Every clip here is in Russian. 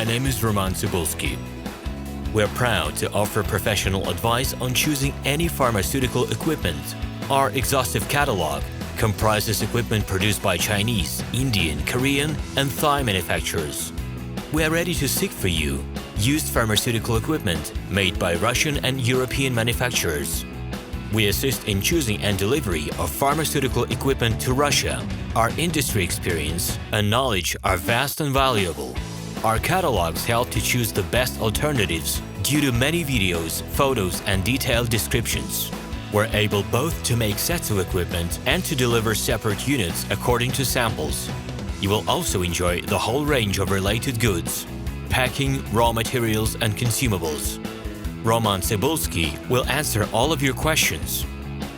My name is Roman Cybulski. We're proud to offer professional advice on choosing any pharmaceutical equipment. Our exhaustive catalog comprises equipment produced by Chinese, Indian, Korean, and Thai manufacturers. We are ready to seek for you used pharmaceutical equipment made by Russian and European manufacturers. We assist in choosing and delivery of pharmaceutical equipment to Russia. Our industry experience and knowledge are vast and valuable. Our catalogs help to choose the best alternatives due to many videos, photos, and detailed descriptions. We're able both to make sets of equipment and to deliver separate units according to samples. You will also enjoy the whole range of related goods, packing, raw materials, and consumables. Roman Cybulski will answer all of your questions.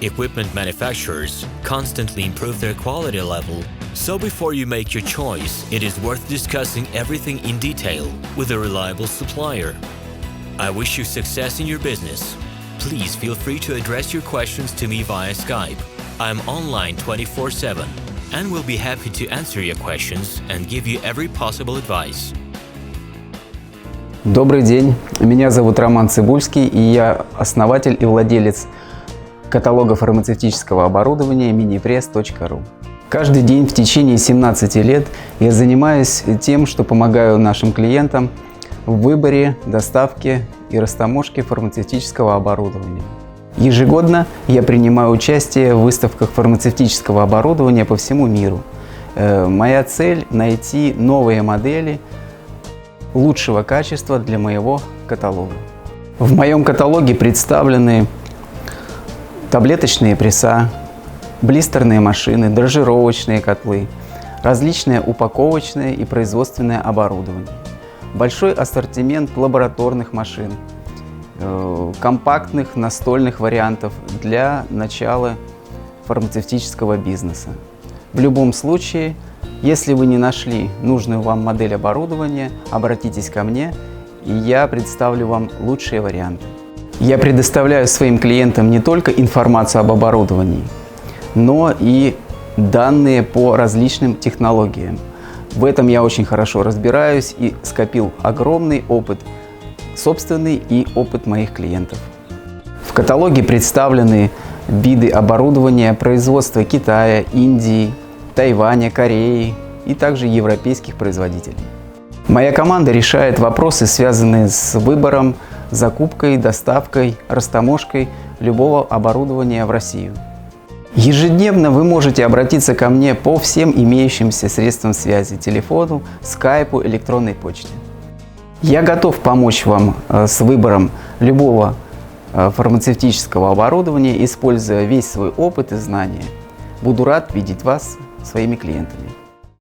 Equipment manufacturers constantly improve their quality level, so before you make your choice, it is worth discussing everything in detail with a reliable supplier. I wish you success in your business. Please feel free to address your questions to me via Skype. I'm online 24/7 and will be happy to answer your questions and give you every possible advice. Добрый день, меня зовут Роман Цыбульский, и я основатель и владелец каталога фармацевтического оборудования minipress.ru. Каждый день в течение 17 лет я занимаюсь тем, что помогаю нашим клиентам в выборе, доставке и растаможке фармацевтического оборудования. Ежегодно я принимаю участие в выставках фармацевтического оборудования по всему миру. Моя цель – найти новые модели лучшего качества для моего каталога. В моем каталоге представлены таблеточные пресса, блистерные машины, дрожжировочные котлы, различное упаковочное и производственное оборудование, большой ассортимент лабораторных машин, компактных настольных вариантов для начала фармацевтического бизнеса. В любом случае, если вы не нашли нужную вам модель оборудования, обратитесь ко мне, и я представлю вам лучшие варианты. Я предоставляю своим клиентам не только информацию об оборудовании, но и данные по различным технологиям. В этом я очень хорошо разбираюсь и скопил огромный опыт, собственный и опыт моих клиентов. В каталоге представлены виды оборудования производства Китая, Индии, Тайваня, Кореи и также европейских производителей. Моя команда решает вопросы, связанные с выбором, закупкой, доставкой, растаможкой любого оборудования в Россию. Ежедневно вы можете обратиться ко мне по всем имеющимся средствам связи – телефону, скайпу, электронной почте. Я готов помочь вам с выбором любого фармацевтического оборудования, используя весь свой опыт и знания. Буду рад видеть вас своими клиентами.